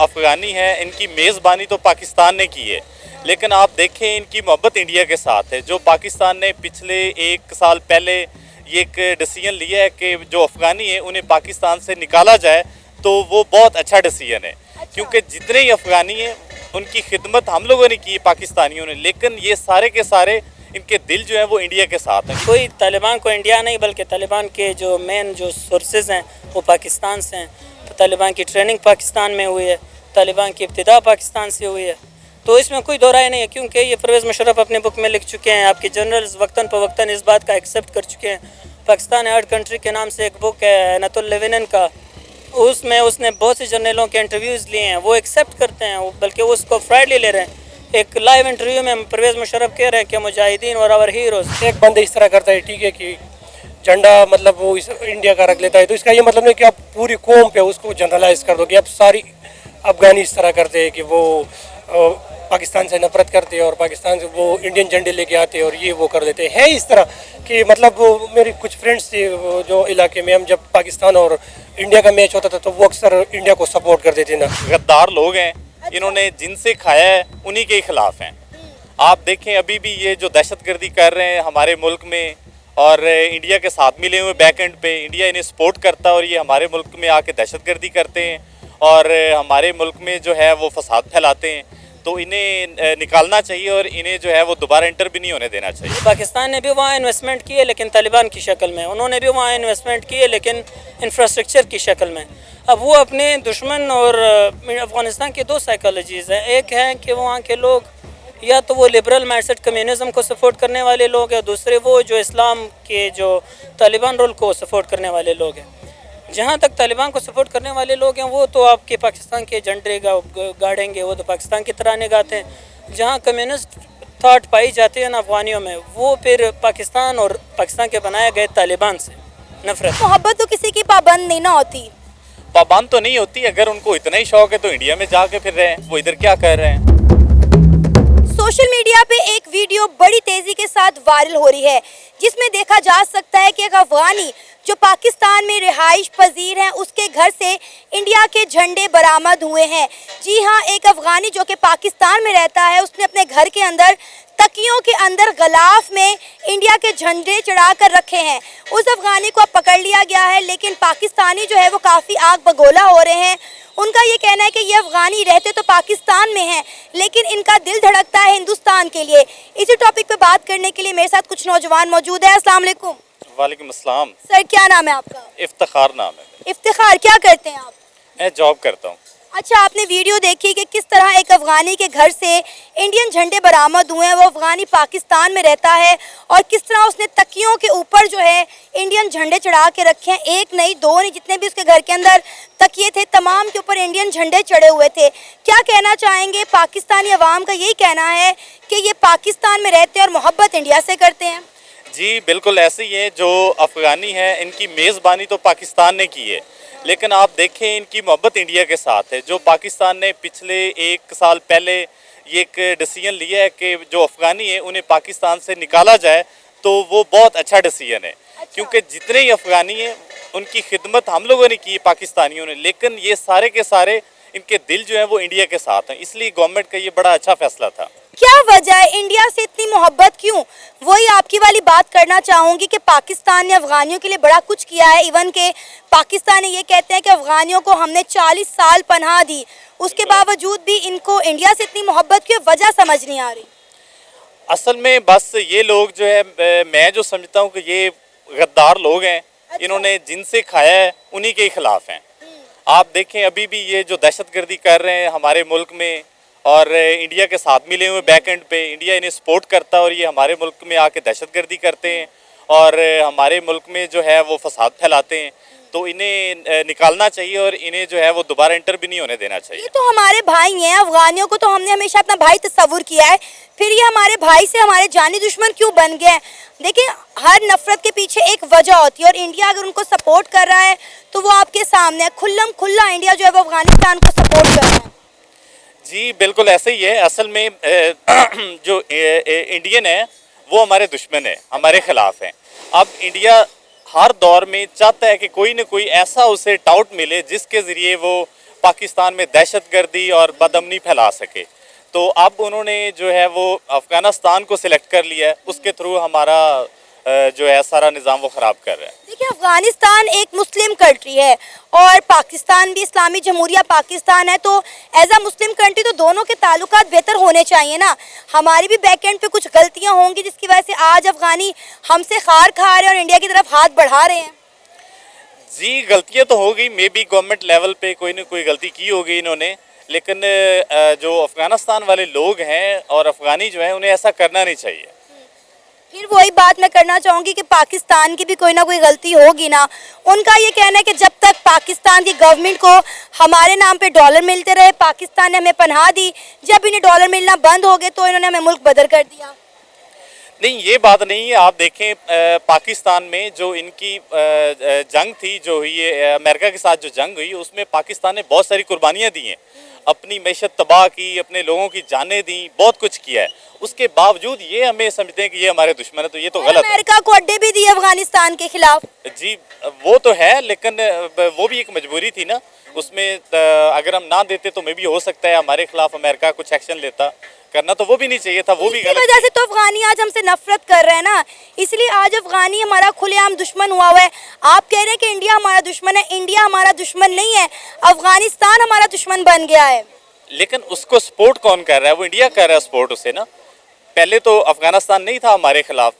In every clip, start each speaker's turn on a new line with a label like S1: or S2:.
S1: افغانی ہیں ان کی میزبانی تو پاکستان نے کی ہے، لیکن آپ دیکھیں ان کی محبت انڈیا کے ساتھ ہے۔ جو پاکستان نے پچھلے 1 سال پہلے یہ ایک ڈیسیجن لیا ہے کہ جو افغانی ہیں انہیں پاکستان سے نکالا جائے، تو وہ بہت اچھا ڈیسیجن ہے، کیونکہ جتنے ہی افغانی ہیں ان کی خدمت ہم لوگوں نے کی ہے پاکستانیوں نے، لیکن یہ سارے کے سارے ان کے دل جو ہیں وہ انڈیا کے ساتھ ہیں۔
S2: کوئی طالبان کو انڈیا نہیں بلکہ طالبان کے جو مین جو سورسز ہیں وہ پاکستان سے ہیں۔ طالبان کی ٹریننگ پاکستان میں ہوئی ہے، طالبان کی ابتدا پاکستان سے ہوئی ہے، تو اس میں کوئی دو رائے نہیں ہے، کیونکہ یہ پرویز مشرف اپنے بک میں لکھ چکے ہیں، آپ کے جنرلز وقتاً فوقتاً اس بات کا ایکسیپٹ کر چکے ہیں۔ پاکستان ہارڈ کنٹری کے نام سے ایک بک ہے نت اللیونن کا، اس میں اس نے بہت سے جرنلوں کے انٹرویوز لیے ہیں، وہ ایکسیپٹ کرتے ہیں، بلکہ اس کو فرائڈلی لے رہے ہیں۔ ایک لائیو انٹرویو میں پرویز مشرف کہہ رہے ہیں کہ مجاہدین اور اور ہیروز۔
S3: ایک بندہ اس طرح کرتا ہے ٹھیک ہے کہ جھنڈا مطلب وہ انڈیا کا رکھ لیتا ہے، تو اس کا یہ مطلب نہیں کہ آپ پوری قوم پہ اس کو جنرلائز کر دو کہ اب ساری افغانی اس طرح کرتے ہیں کہ وہ پاکستان سے نفرت کرتے ہیں اور پاکستان سے وہ انڈین جھنڈے لے کے آتے ہیں اور یہ وہ کر دیتے ہیں اس طرح کہ مطلب وہ میری کچھ فرینڈس تھے جو علاقے میں، ہم جب پاکستان اور انڈیا کا میچ ہوتا تھا تو وہ اکثر انڈیا کو سپورٹ کرتے تھے نا۔
S1: غدار لوگ ہیں، انہوں نے جن سے کھایا ہے انہی کے خلاف ہیں۔ آپ دیکھیں ابھی بھی یہ جو دہشت گردی کر رہے ہیں ہمارے ملک میں اور انڈیا کے ساتھ ملے ہوئے بیک اینڈ پہ، انڈیا انہیں سپورٹ کرتا ہے اور یہ ہمارے ملک میں آ کے دہشت گردی کرتے ہیں اور ہمارے ملک میں جو ہے وہ فساد پھیلاتے ہیں، تو انہیں نکالنا چاہیے اور انہیں جو ہے وہ دوبارہ انٹر بھی نہیں ہونے دینا چاہیے۔
S2: پاکستان نے بھی وہاں انویسٹمنٹ کی ہے لیکن طالبان کی شکل میں، انہوں نے بھی وہاں انویسٹمنٹ کی ہے لیکن انفراسٹرکچر کی شکل میں۔ اب وہ اپنے دشمن اور افغانستان کی دو سائیکالوجیز ہیں، ایک ہے کہ وہاں کے لوگ یا تو وہ لبرل مائنڈ سیٹ کمیونزم کو سپورٹ کرنے والے لوگ ہیں، دوسرے وہ جو اسلام کے جو طالبان رول کو سپورٹ کرنے والے لوگ ہیں۔ جہاں تک طالبان کو سپورٹ کرنے والے لوگ ہیں وہ تو آپ کے پاکستان کے جھنڈے گاڑیں گے، وہ تو پاکستان کی ترانے گاتے ہیں۔ جہاں کمیونسٹ تھاٹ پائی جاتی ہے نا افغانیوں میں، وہ پھر پاکستان اور پاکستان کے بنائے گئے طالبان سے نفرت۔
S4: محبت تو کسی کی پابند نہیں نہ ہوتی،
S1: پابند تو نہیں ہوتی، اگر ان کو اتنا ہی شوق ہے تو انڈیا میں جا کے پھر رہے ہیں، وہ ادھر کیا کر رہے ہیں۔
S4: سوشل میڈیا پہ ایک ویڈیو بڑی تیزی کے ساتھ وائرل ہو رہی ہے جس میں دیکھا جا سکتا ہے کہ ایک افغانی جو پاکستان میں رہائش پذیر ہیں اس کے گھر سے انڈیا کے جھنڈے برآمد ہوئے ہیں۔ جی ہاں، ایک افغانی جو کہ پاکستان میں رہتا ہے اس نے اپنے گھر کے اندر تکیوں کے اندر غلاف میں انڈیا کے جھنڈے چڑھا کر رکھے ہیں۔ اس افغانی کو اب پکڑ لیا گیا ہے لیکن پاکستانی جو ہے وہ کافی آگ بگولا ہو رہے ہیں۔ ان کا یہ کہنا ہے کہ یہ افغانی رہتے تو پاکستان میں ہیں لیکن ان کا دل دھڑکتا ہے ہندوستان کے لیے۔ اسی ٹاپک پہ بات کرنے کے لیے میرے ساتھ کچھ نوجوان موجود ہیں۔ السلام علیکم
S1: وعلیکم السلام۔
S4: سر، کیا نام ہے آپ کا؟
S1: افتخار نام ہے۔
S4: افتخار، کیا کرتے ہیں آپ؟
S1: میں جاب کرتا ہوں۔
S4: اچھا، آپ نے ویڈیو دیکھی کہ کس طرح ایک افغانی کے گھر سے انڈین جھنڈے برآمد ہوئے ہیں، وہ افغانی پاکستان میں رہتا ہے اور کس طرح اس نے تکیوں کے اوپر جو ہے انڈین جھنڈے چڑھا کے رکھے ہیں، ایک نہیں دو نہیں، جتنے بھی اس کے گھر کے اندر تکیے تھے تمام کے اوپر انڈین جھنڈے چڑھے ہوئے تھے۔ کیا کہنا چاہیں گے؟ پاکستانی عوام کا یہی کہنا ہے کہ یہ پاکستان میں رہتے ہیں اور محبت انڈیا سے کرتے ہیں۔
S1: جی بالکل ایسے ہی ہے، جو افغانی ہیں ان کی میزبانی تو پاکستان نے کی ہے، لیکن آپ دیکھیں ان کی محبت انڈیا کے ساتھ ہے۔ جو پاکستان نے پچھلے 1 سال پہلے یہ ایک ڈیسیجن لیا ہے کہ جو افغانی ہیں انہیں پاکستان سے نکالا جائے، تو وہ بہت اچھا ڈیسیجن ہے، کیونکہ جتنے ہی افغانی ہیں ان کی خدمت ہم لوگوں نے کی ہے پاکستانیوں نے، لیکن یہ سارے کے سارے ان کے دل جو ہیں وہ انڈیا کے ساتھ ہیں، اس لیے گورنمنٹ کا یہ بڑا اچھا فیصلہ تھا۔
S4: کیا وجہ ہے انڈیا سے اتنی محبت کیوں؟ وہی آپ کی والی بات کرنا چاہوں گی کہ پاکستان نے افغانیوں کے لیے بڑا کچھ کیا ہے، ایون کہ پاکستانی یہ کہتے ہیں کہ افغانیوں کو ہم نے 40 سال پناہ دی، اس کے باوجود بھی ان کو انڈیا سے اتنی محبت کی وجہ سمجھ نہیں آ رہی۔
S1: اصل میں بس یہ لوگ جو ہے، میں جو سمجھتا ہوں کہ یہ غدار لوگ ہیں، انہوں نے جن سے کھایا ہے انہی کے خلاف ہیں۔ آپ دیکھیں ابھی بھی یہ جو دہشت گردی کر رہے ہیں ہمارے ملک میں اور انڈیا کے ساتھ ملے ہوئے بیک اینڈ پہ، انڈیا انہیں سپورٹ کرتا ہے اور یہ ہمارے ملک میں آ کے دہشت گردی کرتے ہیں اور ہمارے ملک میں جو ہے وہ فساد پھیلاتے ہیں، تو انہیں نکالنا چاہیے اور انہیں جو ہے وہ دوبارہ انٹر بھی نہیں ہونے دینا چاہیے۔
S4: یہ تو ہمارے بھائی ہیں، افغانیوں کو تو ہم نے ہمیشہ اپنا بھائی تصور کیا ہے، پھر یہ ہمارے بھائی سے ہمارے جانی دشمن کیوں بن گئے ہیں؟ دیکھیں، ہر نفرت کے پیچھے ایک وجہ ہوتی ہے اور انڈیا اگر ان کو سپورٹ کر رہا ہے تو وہ آپ کے سامنے ہے، کھلم کھلا انڈیا جو ہے وہ افغانستان کو سپورٹ کر رہا ہے۔
S1: جی بالکل ایسے ہی ہے، اصل میں جو انڈین ہے وہ ہمارے دشمن ہے، ہمارے خلاف ہیں۔ اب انڈیا ہر دور میں چاہتا ہے کہ کوئی نہ کوئی ایسا اسے ٹاؤٹ ملے جس کے ذریعے وہ पाकिस्तान में दहशत गर्दी और बदअमनी फैला सके। तो अब उन्होंने जो है वो अफ़गानिस्तान को सिलेक्ट कर लिया है, उसके थ्रू हमारा जो है सारा निज़ाम वो ख़राब कर रहा है।
S4: देखिए, अफगानिस्तान एक मुस्लिम कंट्री है और पाकिस्तान भी इस्लामी जमहूरिया पाकिस्तान है, तो एज अ मुस्लिम कंट्री तो दोनों के ताल्लुकात बेहतर होने चाहिए ना। हमारी भी बैक एंड पे कुछ गलतियां होंगी जिसकी वजह से आज अफगानी हमसे खार खा रहे हैं और इंडिया की तरफ हाथ बढ़ा रहे हैं।
S1: जी, गलतियां तो हो गई, मे बी गवर्नमेंट लेवल पे कोई ना कोई गलती की होगी इन्होंने, लेकिन जो अफ़गानिस्तान वाले लोग हैं और अफ़गानी जो है उन्हें ऐसा करना नहीं चाहिए।
S4: फिर वही बात मैं करना चाहूँगी कि पाकिस्तान की भी कोई ना कोई गलती होगी ना। उनका ये कहना है कि जब तक पाकिस्तान की गवर्नमेंट को हमारे नाम पे डॉलर मिलते रहे, पाकिस्तान ने हमें पनाह दी, जब इन्हें डॉलर मिलना बंद हो गए तो इन्होंने हमें मुल्क बदर कर दिया।
S1: नहीं, ये बात नहीं है। आप देखें पाकिस्तान में जो इनकी जंग थी, जो हुई है अमेरिका के साथ जो जंग हुई, उसमें पाकिस्तान ने बहुत सारी कुर्बानियाँ दी हैं, अपनी मैशत तबाह की, अपने लोगों की जानें दी, बहुत कुछ किया है। उसके बावजूद ये हमें समझते हैं कि ये हमारे दुश्मन है, तो ये तो गलत है।
S4: अमेरिका को अड्डे भी दिए अफगानिस्तान के खिलाफ।
S1: जी, वो तो है, लेकिन वो भी एक मजबूरी थी ना उसमें। अगर हम ना देते तो मे भी हो सकता है हमारे खिलाफ अमेरिका कुछ एक्शन लेता। करना तो वो भी नहीं चाहिए था, वो भी
S4: इसी
S1: गलत
S4: वजह से तो अफगानी आज हमसे नफरत कर रहे हैं ना, इसलिए आज अफगानी हमारा खुलेआम दुश्मन हुआ है। आप कह रहे हैं कि इंडिया हमारा दुश्मन है, इंडिया हमारा दुश्मन नहीं है, अफगानिस्तान हमारा दुश्मन बन गया है।
S1: लेकिन उसको सपोर्ट कौन कर रहा है? वो इंडिया कर रहा है सपोर्ट उसे ना। पहले तो अफगानिस्तान नहीं था हमारे खिलाफ।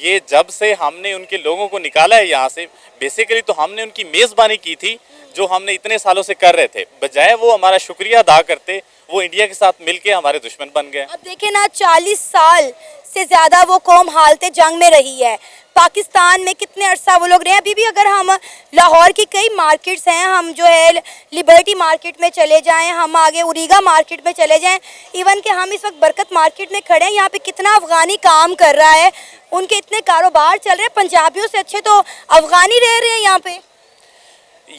S1: ये जब से हमने उनके लोगों को निकाला है यहाँ से, बेसिकली तो हमने उनकी मेज़बानी की थी जो हमने इतने सालों से कर रहे थे। बजाय वो हमारा शुक्रिया अदा करते, वो इंडिया के साथ मिलके हमारे दुश्मन बन गए।
S4: अब देखें ना, 40 साल से ज़्यादा वो कौम हालत जंग में रही है। पाकिस्तान में कितने अरसा वो लोग रहे हैं। अभी भी अगर हम लाहौर की कई मार्केट्स हैं, हम जो है लिबर्टी मार्केट में चले जाएं, हम आगे उरीगा मार्केट में चले जाएं, इवन कि हम इस वक्त बरकत मार्केट में खड़े हैं, यहाँ पे कितना अफगानी काम कर रहा है, उनके इतने कारोबार चल रहे हैं। पंजाबियों से अच्छे तो अफगानी रह रहे हैं यहाँ पे।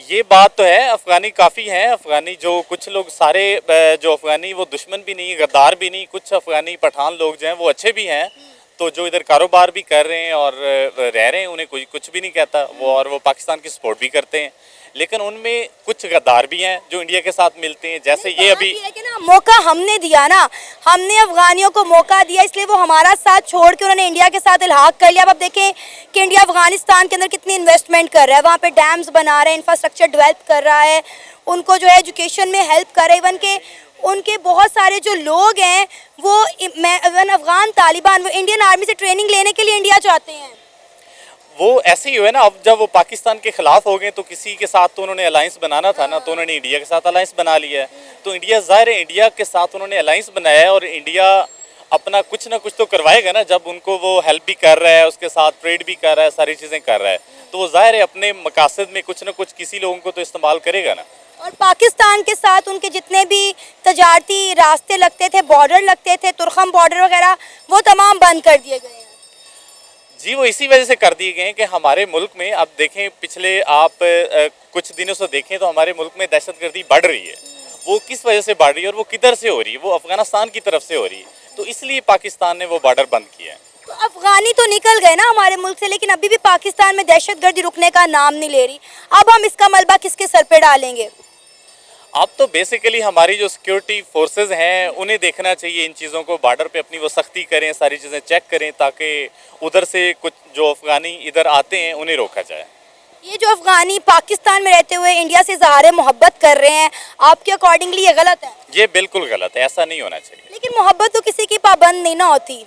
S1: ये बात तो है, अफ़गानी काफ़ी हैं। अफ़गानी जो कुछ लोग सारे जो अफ़गानी वो दुश्मन भी नहीं, गद्दार भी नहीं। कुछ अफ़गानी पठान लोग जो हैं वो अच्छे भी हैं, तो जो इधर कारोबार भी कर रहे हैं और रह रहे हैं, उन्हें कोई कुछ भी नहीं कहता वो, और वो पाकिस्तान की सपोर्ट भी करते हैं। लेकिन उनमें कुछ गद्दार भी हैं जो इंडिया के साथ मिलते हैं, जैसे ये अभी
S4: है कि ना, मौका हमने दिया ना, हमने अफगानियों को मौका दिया, इसलिए वो हमारा साथ छोड़ के उन्होंने इंडिया के साथ इल्हाक कर लिया। अब आप देखें कि इंडिया अफगानिस्तान के अंदर कितनी इन्वेस्टमेंट कर रहा है, वहाँ पे डैम्स बना रहे हैं, इंफ्रास्ट्रक्चर डेवलप कर रहा है, उनको जो है एजुकेशन में हेल्प कर रहा है। इवन के उनके बहुत सारे जो लोग हैं वो इवन अफगान तालिबान वो इंडियन आर्मी से ट्रेनिंग लेने के लिए इंडिया चाहते हैं।
S1: वो ऐसे ही हुए ना। अब जब वो पाकिस्तान के खिलाफ हो गए तो किसी के साथ तो उन्होंने अलायंस बनाना था ना, तो उन्होंने इंडिया के साथ अलायंस बना लिया है। तो इंडिया, ज़ाहिर है इंडिया के साथ उन्होंने अलायंस बनाया है, और इंडिया अपना कुछ ना कुछ तो करवाएगा ना। जब उनको वो हेल्प भी कर रहा है, उसके साथ ट्रेड भी कर रहा है, सारी चीज़ें कर रहा है, तो वो ज़ाहिर है अपने मकासद में कुछ ना कुछ किसी लोगों को तो इस्तेमाल करेगा ना।
S4: और पाकिस्तान के साथ उनके जितने भी तजारती रास्ते लगते थे, बॉर्डर लगते थे, तुर्खम बॉर्डर वगैरह, वो तमाम बंद कर दिए गए हैं।
S1: जी, वो इसी वजह से कर दिए गए हैं कि हमारे मुल्क में, अब देखें पिछले आप कुछ दिनों से देखें तो हमारे मुल्क में दहशतगर्दी बढ़ रही है। वो किस वजह से बढ़ रही है और वो किधर से हो रही है? वो अफगानिस्तान की तरफ से हो रही है। तो इसलिए पाकिस्तान ने वो बॉर्डर बंद किया है।
S4: तो अफगानी तो निकल गए ना हमारे मुल्क से, लेकिन अभी भी पाकिस्तान में दहशतगर्दी रुकने का नाम नहीं ले रही। अब हम इसका मलबा किसके सर पे डालेंगे?
S1: अब तो बेसिकली हमारी जो सिक्योरिटी फोर्सेस हैं उन्हें देखना चाहिए इन चीज़ों को, बॉर्डर पे अपनी वो सख्ती करें, सारी चीज़ें चेक करें, ताकि उधर से कुछ जो अफगानी इधर आते हैं उन्हें रोका जाए।
S4: ये जो अफगानी पाकिस्तान में रहते हुए इंडिया से इज़हार मोहब्बत कर रहे हैं, आपके अकॉर्डिंगली ये गलत है?
S1: ये बिल्कुल गलत है, ऐसा नहीं होना चाहिए।
S4: लेकिन मोहब्बत तो किसी की पाबंद नहीं ना होती।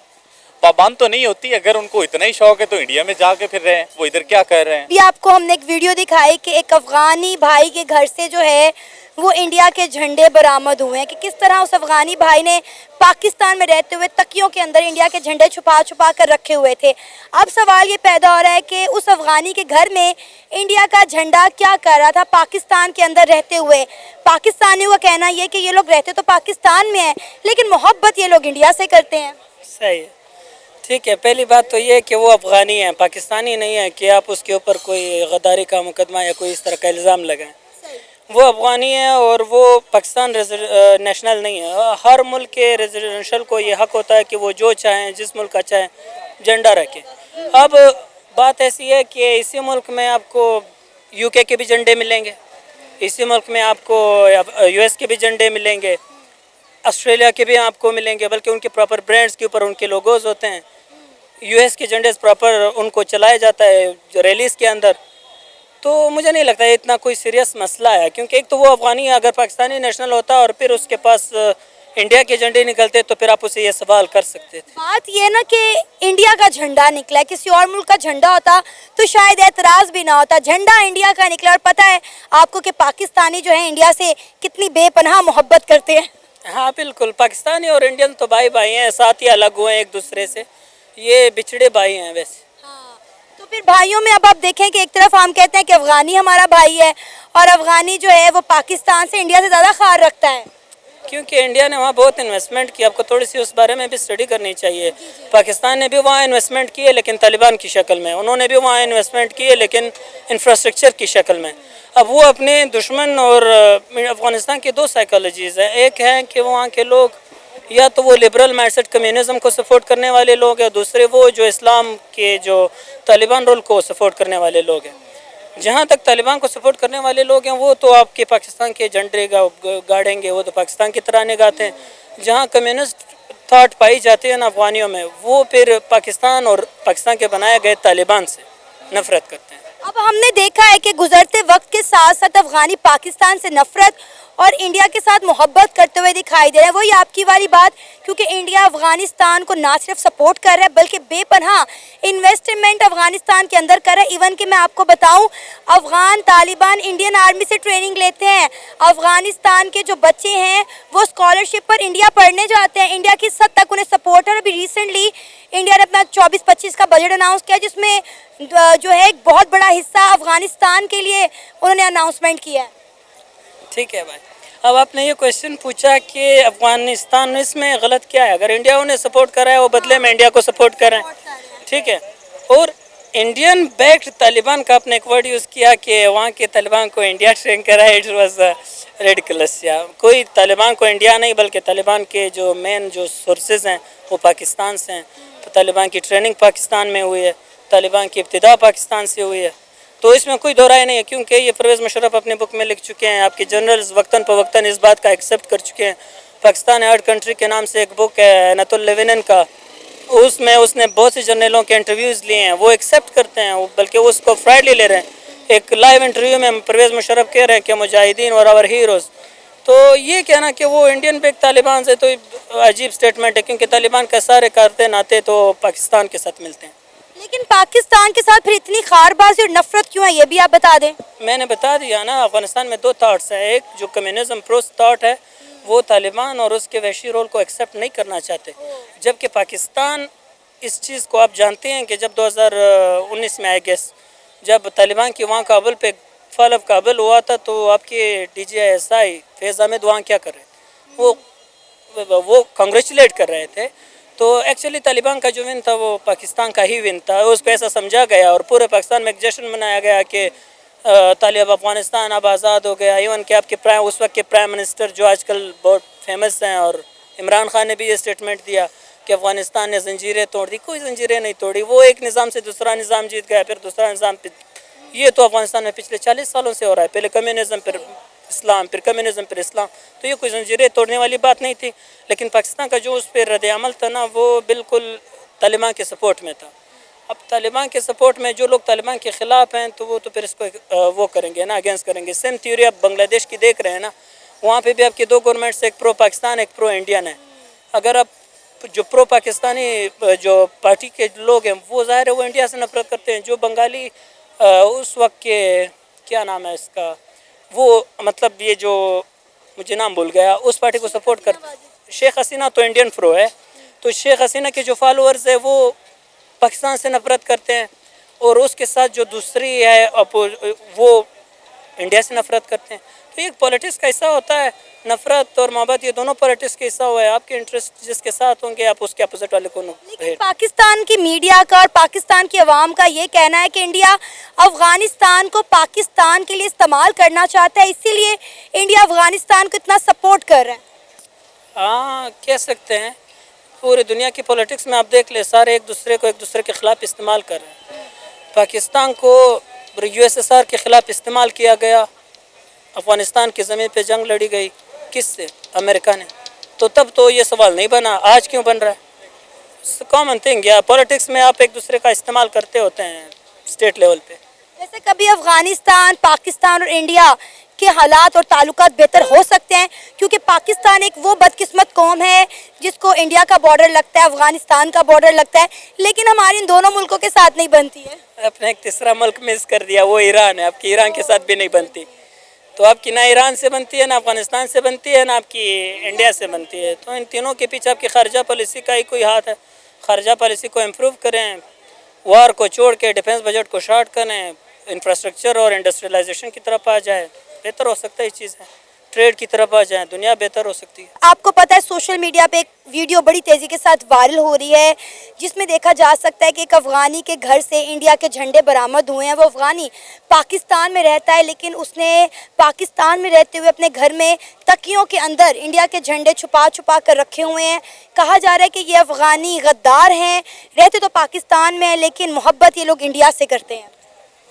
S1: पाबंद तो नहीं होती। अगर उनको इतना ही शौक है तो इंडिया में जाके फिर रहे हैं, वो इधर क्या कर रहे हैं।
S4: भी आपको हमने एक वीडियो दिखाई कि एक अफगानी भाई के घर से जो है वो इंडिया के झंडे बरामद हुए हैं, कि किस तरह उस अफगानी भाई ने पाकिस्तान में रहते हुए तकियों के अंदर इंडिया के झंडे छुपा छुपा कर रखे हुए थे। अब सवाल ये पैदा हो रहा है कि उस अफगानी के घर में इंडिया का झंडा क्या कर रहा था पाकिस्तान के अंदर रहते हुए? पाकिस्तानियों का कहना ये कि ये लोग रहते तो पाकिस्तान में हैं, लेकिन मोहब्बत ये लोग इंडिया से करते हैं।
S2: सही है, ठीक है। पहली बात तो ये कि वो अफ़गानी है, पाकिस्तानी नहीं है कि आप उसके ऊपर कोई गद्दारी का मुकदमा या कोई इस तरह का इल्ज़ाम लगाएं। वो अफ़गानी है और वो पाकिस्तान नेशनल नहीं है। हर मुल्क के रेजिडेंशियल को ये हक़ होता है कि वो जो चाहें, जिस मुल्क का चाहें, झंडा रखें। अब बात ऐसी है कि इसी मुल्क में आपको यूके के भी झंडे मिलेंगे, اسی ملک میں آپ کو یو ایس کے بھی جھنڈے ملیں گے، آسٹریلیا کے بھی آپ کو ملیں گے، بلکہ ان کے پراپر برانڈز کے اوپر ان کے لوگوز ہوتے ہیں. یو ایس کے جھنڈے پراپر ان کو چلایا جاتا ہے جو ریلیز کے اندر. تو مجھے نہیں لگتا ہے اتنا کوئی سیریس مسئلہ ہے، کیونکہ ایک تو وہ افغانی اگر پاکستانی نیشنل ہوتا اور پھر اس کے پاس انڈیا کے جھنڈے نکلتے تو پھر آپ اسے یہ سوال کر سکتے تھے.
S4: بات یہ نا کہ انڈیا کا جھنڈا نکلا ہے، کسی اور ملک کا جھنڈا ہوتا تو شاید اعتراض بھی نہ ہوتا. جھنڈا انڈیا کا نکلا، اور پتہ ہے آپ کو کہ پاکستانی جو ہیں انڈیا سے کتنی بے پناہ محبت کرتے ہیں.
S2: ہاں بالکل، پاکستانی اور انڈین تو بھائی بھائی ہیں، ساتھ ہی الگ ہوئے ہیں ایک دوسرے سے، یہ بچھڑے بھائی ہیں ویسے.
S4: تو پھر بھائیوں میں اب آپ دیکھیں کہ ایک طرف ہم کہتے ہیں کہ افغانی ہمارا بھائی ہے، اور افغانی جو ہے وہ پاکستان سے انڈیا سے زیادہ خیال رکھتا ہے.
S2: کیونکہ انڈیا نے وہاں بہت انویسٹمنٹ کی، آپ کو تھوڑی سی اس بارے میں بھی اسٹڈی کرنی چاہیے. پاکستان نے بھی وہاں انویسٹمنٹ کی ہے لیکن طالبان کی شکل میں، انہوں نے بھی وہاں انویسٹمنٹ کی ہے لیکن انفراسٹرکچر کی شکل میں. اب وہ اپنے دشمن اور افغانستان کی دو سائیکالوجیز ہیں، ایک ہے کہ وہاں کے لوگ یا تو وہ لبرل مائنڈ سیٹ کمیونزم کو سپورٹ کرنے والے لوگ ہیں، دوسرے وہ جو اسلام کے جو طالبان رول کو سپورٹ کرنے والے لوگ ہیں. جہاں تک طالبان کو سپورٹ کرنے والے لوگ ہیں وہ تو آپ کے پاکستان کے جھنڈے گاڑیں گے، وہ تو پاکستان کی ترانے گاتے ہیں. جہاں کمیونسٹ تھاٹ پائی جاتی ہے نا افغانیوں میں، وہ پھر پاکستان اور پاکستان کے بنائے گئے طالبان سے نفرت کرتے ہیں.
S4: اب ہم نے دیکھا ہے کہ گزرتے وقت کے ساتھ ساتھ افغانی پاکستان سے نفرت اور انڈیا کے ساتھ محبت کرتے ہوئے دکھائی دے رہے ہیں. وہی آپ کی والی بات، کیونکہ انڈیا افغانستان کو نہ صرف سپورٹ کر رہا ہے بلکہ بے پناہ انویسٹمنٹ افغانستان کے اندر کر رہا ہے. ایون کہ میں آپ کو بتاؤں، افغان طالبان انڈین آرمی سے ٹریننگ لیتے ہیں. افغانستان کے جو بچے ہیں وہ اسکالرشپ پر انڈیا پڑھنے جاتے ہیں. انڈیا کی حد تک انہیں سپورٹ ہے. ابھی ریسنٹلی انڈیا نے اپنا 24-25 کا بجٹ اناؤنس کیا، جس میں جو ہے ایک بہت بڑا حصہ افغانستان کے لیے انہوں نے اناؤنسمنٹ کیا ہے.
S2: ٹھیک ہے بھائی، اب آپ نے یہ کویشچن پوچھا کہ افغانستان اس میں غلط کیا ہے. اگر انڈیا انہیں سپورٹ کر رہا ہے وہ بدلے میں انڈیا کو سپورٹ کر رہے ہیں، ٹھیک ہے. اور انڈین بیکڈ طالبان کا آپ نے ایک ورڈ یوز کیا کہ وہاں کے طالبان کو انڈیا ٹرین کرا ہے، اٹ واز ریڈیکولس. یا کوئی طالبان کو انڈیا نہیں بلکہ طالبان کے جو مین جو سورسز ہیں وہ پاکستان سے ہیں. طالبان کی ٹریننگ پاکستان میں ہوئی ہے، طالبان کی ابتدا پاکستان سے ہوئی ہے. تو اس میں کوئی دو رائے نہیں ہے، کیونکہ یہ پرویز مشرف اپنے بک میں لکھ چکے ہیں، آپ کے جنرلز وقتاً فوقتاً اس بات کا ایکسیپٹ کر چکے ہیں. پاکستان ہارڈ کنٹری کے نام سے ایک بک ہے نت اللیونن کا، اس میں اس نے بہت سے جرنلوں کے انٹرویوز لیے ہیں، وہ ایکسیپٹ کرتے ہیں، بلکہ اس کو فرائڈلی لے رہے ہیں. ایک لائیو انٹرویو میں پرویز مشرف کہہ رہے ہیں کہ مجاہدین اور اور ہیروز. تو یہ کہنا کہ وہ انڈین بیک طالبان سے تو عجیب سٹیٹمنٹ ہے، کیونکہ طالبان کا سارے کارتے ناتے تو پاکستان کے ساتھ ملتے ہیں.
S4: لیکن پاکستان کے ساتھ پھر اتنی خار بازی اور نفرت کیوں ہے، یہ بھی آپ بتا دیں.
S2: میں نے بتا دیا نا، افغانستان میں دو تھاٹس ہیں. ایک جو کمیونزم پروس تھاٹ ہے وہ طالبان اور اس کے وحشی رول کو ایکسیپٹ نہیں کرنا چاہتے، جبکہ پاکستان اس چیز کو آپ جانتے ہیں کہ جب 2019 میں آئی گیس جب طالبان کی وہاں کابل پہ فال آف کابل ہوا تھا تو آپ کے D G I S I Faiz Ahmed وہاں کیا کر رہے تھے، وہ کانگریچولیٹ کر رہے تھے. تو ایکچولی طالبان کا جو ون تھا وہ پاکستان کا ہی ون تھا، اس کو ایسا سمجھا گیا اور پورے پاکستان میں ایک جشن منایا گیا کہ طالب افغانستان اب آزاد ہو گیا. ایون کہ آپ کے اس وقت کے پرائم منسٹر جو آج کل بہت فیمس ہیں، اور عمران خان نے بھی یہ اسٹیٹمنٹ دیا کہ افغانستان نے زنجیریں توڑ دی. کوئی زنجیریں نہیں توڑی، وہ ایک نظام سے دوسرا نظام جیت گیا، پھر دوسرا نظام. یہ تو افغانستان میں پچھلے 40 سالوں سے ہو رہا ہے، پہلے کمیونزم پھر اسلام، پھر کمیونزم پھر اسلام. تو یہ کوئی زنجیریں توڑنے والی بات نہیں تھی. لیکن پاکستان کا جو اس پہ رد عمل تھا نا وہ بالکل طالبان کے سپورٹ میں تھا. اب طالبان کے سپورٹ میں جو لوگ طالبان کے خلاف ہیں تو وہ تو پھر اس کو وہ کریں گے نا، اگینسٹ کریں گے. سیم تھیوری آپ بنگلہ دیش کی دیکھ رہے ہیں نا، وہاں پہ بھی آپ کی دو گورنمنٹس، ایک پرو پاکستان ایک پرو انڈین ہے. اگر آپ جو پرو پاکستانی جو پارٹی کے لوگ ہیں وہ ظاہر ہے وہ انڈیا سے نفرت کرتے ہیں. جو بنگالی اس وقت کے کیا نام ہے اس کا، وہ مطلب یہ جو مجھے نام بھول گیا، اس پارٹی کو سپورٹ کرتے. شیخ حسینہ تو انڈین پرو ہے، تو شیخ حسینہ کے جو فالوورز ہیں وہ پاکستان سے نفرت کرتے ہیں، اور اس کے ساتھ جو دوسری ہے وہ انڈیا سے نفرت کرتے ہیں. تو یہ پولیٹکس کا حصہ ہوتا ہے، نفرت اور محبت یہ دونوں پولیٹکس کے حصہ ہوا ہے. آپ کے انٹرسٹ جس کے ساتھ ہوں گے آپ اس کے اپوزٹ والے کو
S4: لیکن پاکستان کی میڈیا کا اور پاکستان کی عوام کا یہ کہنا ہے کہ انڈیا افغانستان کو پاکستان کے لیے استعمال کرنا چاہتا ہے، اسی لیے انڈیا افغانستان کو اتنا سپورٹ کر رہا ہے.
S2: ہاں کہہ سکتے ہیں. پوری دنیا کی پولیٹکس میں آپ دیکھ لیں، سارے ایک دوسرے کے خلاف استعمال کر رہے ہیں. پاکستان کو یو ایس ایس آر کے خلاف استعمال کیا گیا، अफ़गानिस्तान की ज़मीन पे जंग लड़ी गई किससे? अमेरिका ने। तो तब तो ये सवाल नहीं बना, आज क्यों बन रहा है? कॉमन थिंग, या पॉलिटिक्स में आप एक दूसरे का इस्तेमाल करते होते हैं स्टेट लेवल पे।
S4: जैसे कभी अफगानिस्तान, पाकिस्तान और इंडिया के हालात और ताल्लुकात बेहतर हो सकते हैं, क्योंकि पाकिस्तान एक वो बदकिस्मत कौम है जिसको इंडिया का बॉर्डर लगता है, अफगानिस्तान का बॉर्डर लगता है, लेकिन हमारी इन दोनों मुल्कों के साथ नहीं बनती है।
S2: आपने एक तीसरा मुल्क मिस कर दिया, वो ईरान है। आपकी ईरान के साथ भी नहीं बनती, तो आपकी ना ईरान से बनती है, ना अफगानिस्तान से बनती है, ना आपकी इंडिया से बनती है। तो इन तीनों के पीछे आपकी खारजा पॉलिसी का ही कोई हाथ है। खारजा पॉलिसी को इम्प्रूव करें, वार को छोड़ के डिफेंस बजट को शॉर्ट करें, इंफ्रास्ट्रक्चर और इंडस्ट्रियलाइजेशन की तरफ आ जाए, बेहतर हो सकता है। ये चीज़ है, ट्रेड की तरफ आ जाए, दुनिया बेहतर हो सकती है।
S4: आपको पता है सोशल मीडिया पे एक वीडियो बड़ी तेज़ी के साथ वायरल हो रही है, जिसमें देखा जा सकता है कि एक अफ़गानी के घर से इंडिया के झंडे बरामद हुए हैं। वो अफ़गानी पाकिस्तान में रहता है, लेकिन उसने पाकिस्तान में रहते हुए अपने घर में तकियों के अंदर इंडिया के झंडे छुपा छुपा कर रखे हुए हैं। कहा जा रहा है कि ये अफ़गानी गद्दार हैं, रहते तो पाकिस्तान में हैं, लेकिन मोहब्बत ये लोग इंडिया से करते हैं।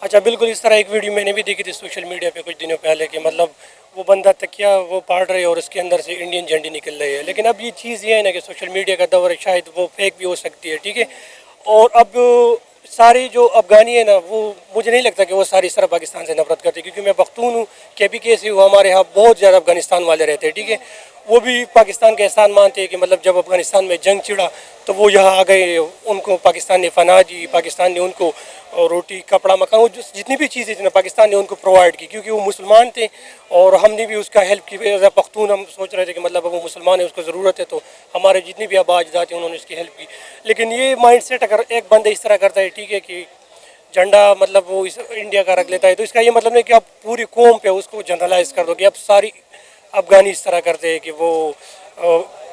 S3: अच्छा, बिल्कुल इस तरह एक वीडियो मैंने भी देखी थी सोशल मीडिया पे कुछ दिनों पहले कि मतलब वो बंदा तकिया वो पाड़ रहे और उसके अंदर से इंडियन झंडी निकल रही है। लेकिन अब ये चीज़ ये है ना कि सोशल मीडिया का दौर है, शायद वो फेक भी हो सकती है, ठीक है। और अब सारी जो अफगानी है ना, वो मुझे नहीं लगता कि वो सारी तरह पाकिस्तान से नफरत करती, क्योंकि मैं पख्तून हूँ, KPK से हूँ, हमारे यहाँ बहुत ज़्यादा अफगानिस्तान वाले रहते हैं, ठीक है। वो भी पाकिस्तान का एहसान मानते हैं कि मतलब जब अफगानिस्तान में जंग छिड़ा तो वो यहाँ आ गए, उनको पाकिस्तान ने पनाह दी, पाकिस्तान ने उनको रोटी कपड़ा मकान वो जितनी भी चीज़ें थी ना पाकिस्तान ने उनको प्रोवाइड की, क्योंकि वो मुसलमान थे और हमने भी उसका हेल्प की। एज अ पख्तून हम सोच रहे थे कि मतलब वो मुसलमान है, उसको ज़रूरत है, तो हमारे जितनी भी आबा अजदाद थे उन्होंने उसकी हेल्प की। लेकिन ये माइंड सेट अगर एक बंदा इस तरह करता है, ठीक है, कि झंडा मतलब वो इस इंडिया का रख लेता है, तो इसका ये मतलब नहीं कि आप पूरी कौम पे उसको जनरलाइज कर दो कि अब सारी अफगानी इस तरह करते हैं कि वो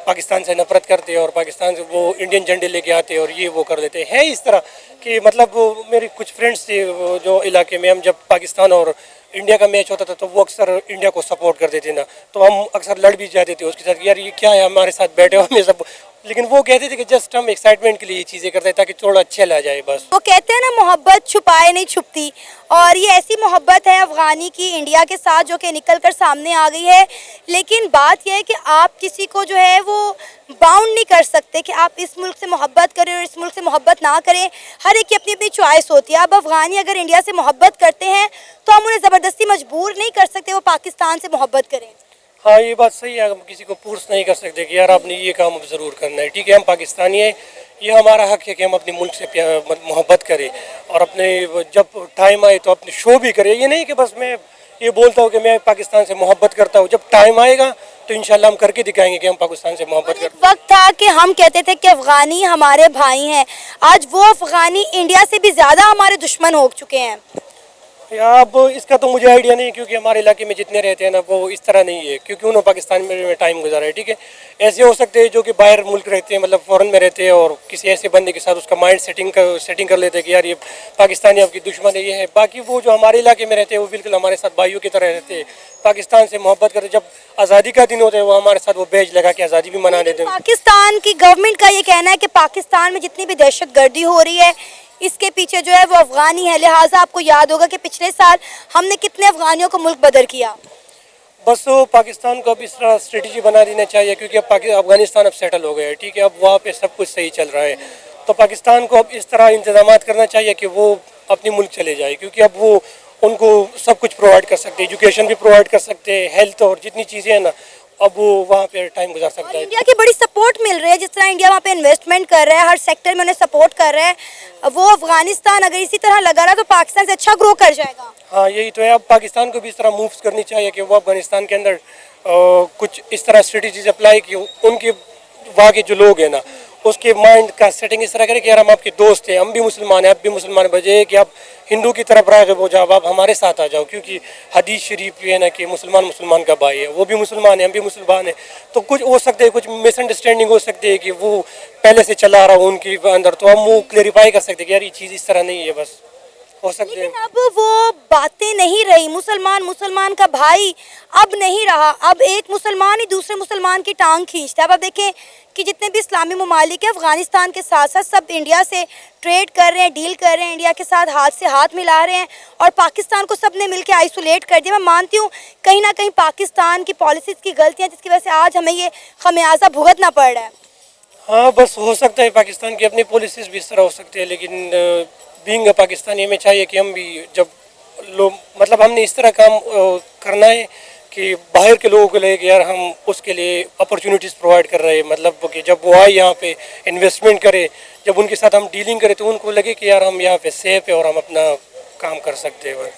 S3: पाकिस्तान से नफरत करते हैं और पाकिस्तान से वो इंडियन झंडे लेके आते हैं और ये वो कर देते हैं। इस तरह कि मतलब वो मेरे कुछ फ्रेंड्स थे वो जो इलाके में, हम जब पाकिस्तान और इंडिया का मैच होता था तो वो अक्सर इंडिया को सपोर्ट करते थे ना, तो हम अक्सर लड़ भी जाते थे उसके साथ, यार ये क्या है हमारे साथ बैठे हो हमें सब। लेकिन वो कहते थे कि जस्ट हम एक्साइटमेंट के लिए ये चीज़ें करते हैं ताकि थोड़ा अच्छा लग जाए बस।
S4: वो कहते हैं ना, मोहब्बत छुपाए नहीं छुपती, और ये ऐसी मोहब्बत है अफगानी की इंडिया के साथ जो कि निकल कर सामने आ गई है। लेकिन बात यह है कि आप किसी को जो है वो बाउंड नहीं कर सकते कि आप इस मुल्क से मोहब्बत करें और इस मुल्क से मोहब्बत ना करें। हर एक की अपनी अपनी चॉइस होती है। अब अफगानी अगर इंडिया से मोहब्बत करते हैं तो हम उन्हें ज़बरदस्ती मजबूर नहीं कर सकते वो पाकिस्तान से मोहब्बत करें।
S3: हाँ, ये बात सही है, हम किसी को फोर्स नहीं कर सकते कि यार आपने ये काम ज़रूर करना है, ठीक है। हम पाकिस्तानी हैं, ये हमारा हक है कि हम अपने मुल्क से मोहब्बत करें और अपने जब टाइम आए तो अपने शो भी करें। ये नहीं कि बस मैं ये बोलता हूँ कि मैं पाकिस्तान से मोहब्बत करता हूँ, जब टाइम आएगा तो इंशाल्लाह हम करके दिखाएंगे कि हम पाकिस्तान से मोहब्बत करते हैं।
S4: वक्त था कि हम कहते थे कि अफगानी हमारे भाई हैं, आज वो अफगानी इंडिया से भी ज़्यादा हमारे दुश्मन हो चुके हैं।
S3: अब इसका तो मुझे आइडिया नहीं, क्योंकि हमारे इलाके में जितने रहते हैं ना वो इस तरह नहीं है, क्योंकि उन्होंने पाकिस्तान में टाइम गुजारा है, ठीक है। ऐसे हो सकते हैं जो कि बाहर मुल्क रहते हैं, मतलब फॉरेन में रहते हैं और किसी ऐसे बंदे के साथ उसका माइंड सेटिंग कर लेते हैं कि यार ये पाकिस्तानी आपकी दुश्मन है, ये है। बाकी वो जो हमारे इलाके में रहते हैं वो बिल्कुल हमारे साथ भाइयों की तरह रहते हैं, पाकिस्तान से मोहब्बत करते। जब आज़ादी का दिन होता है वो हमारे साथ वो बैज लगा के आज़ादी भी मना देते हैं।
S4: पाकिस्तान की गवर्नमेंट का ये कहना है कि पाकिस्तान में जितनी भी दहशतगर्दी हो रही है इसके पीछे जो है वो अफगानी है। लिहाजा आपको याद होगा कि पिछले साल हमने कितने अफगानियों को मुल्क बदर किया।
S3: बस वो पाकिस्तान को अब इस तरह स्ट्रेटजी बना देना चाहिए, क्योंकि अब अफगानिस्तान अब सेटल हो गया है, ठीक है। अब वहाँ पे सब कुछ सही चल रहा है, तो पाकिस्तान को अब इस तरह इंतजाम करना चाहिए कि वो अपने मुल्क चले जाए, क्योंकि अब वो उनको सब कुछ प्रोवाइड कर सकते हैं, एजुकेशन भी प्रोवाइड कर सकते हैं, हेल्थ और जितनी चीज़ें हैं ना, अब वो वहाँ पे टाइम गुजार सकता है।
S4: इंडिया की बड़ी सपोर्ट मिल रही है, जिस तरह इंडिया वहाँ पे इन्वेस्टमेंट कर रहा है, हर सेक्टर में उन्हें सपोर्ट कर रहा है। वो अफगानिस्तान अगर इसी तरह लगा रहा तो पाकिस्तान से अच्छा ग्रो कर जाएगा।
S3: हाँ, यही तो है। अब पाकिस्तान को भी इस तरह मूव्स करनी चाहिए कि वो अफगानिस्तान के अंदर कुछ इस तरह स्ट्रेटजीज अप्लाई की, उनके वहाँ के जो लोग हैं ना उसके माइंड का सेटिंग इस तरह करें कि यार हम आपके दोस्त हैं, हम भी मुसलमान हैं, आप भी मुसलमान, बजाय कि आप हिंदू की तरफ राग़िब हो जाओ, आप हमारे साथ आ जाओ, क्योंकि हदीस शरीफ ये है ना कि मुसलमान का भाई है, वो भी मुसलमान है, हम भी मुसलमान हैं। तो कुछ हो सकते हैं, कुछ मिसअंडरस्टैंडिंग हो सकती है कि वो पहले से चला आ रहा हो उनके अंदर, तो हम वो क्लेरिफाई कर सकते हैं कि यार ये चीज़ इस तरह नहीं है, बस हो सकते हैं।
S4: लेकिन अब वो बातें नहीं रही, मुसलमान का भाई अब नहीं रहा, अब एक मुसलमान ही दूसरे मुसलमान की टांग खींचता है। अब आप देखें कि जितने भी इस्लामी ममालिक हैं अफगानिस्तान के साथ साथ सब इंडिया से ट्रेड कर रहे हैं, डील कर रहे हैं, इंडिया के साथ हाथ से हाथ मिला रहे हैं और पाकिस्तान को सब ने मिलकर आइसोलेट कर दिया। मैं मानती हूँ कहीं ना कहीं पाकिस्तान की पॉलिसीज़ की गलतियाँ जिसकी वजह से आज हमें ये खमियाजा भुगतना पड़ रहा है।
S3: हाँ, बस हो सकता है पाकिस्तान की अपनी पॉलिसीज़ भी इस तरह हो सकती है, लेकिन बीइंग पाकिस्तानी हमें चाहिए कि हम भी जब लोग मतलब हमने इस तरह काम करना है कि बाहर के लोगों को लगे कि यार हम उसके लिए अपॉर्चुनिटीज़ प्रोवाइड कर रहे हैं, मतलब कि जब वो आए यहाँ पे इन्वेस्टमेंट करे, जब उनके साथ हम डीलिंग करें तो उनको लगे कि यार हम यहाँ पे सेफ है और हम अपना काम कर सकते हैं।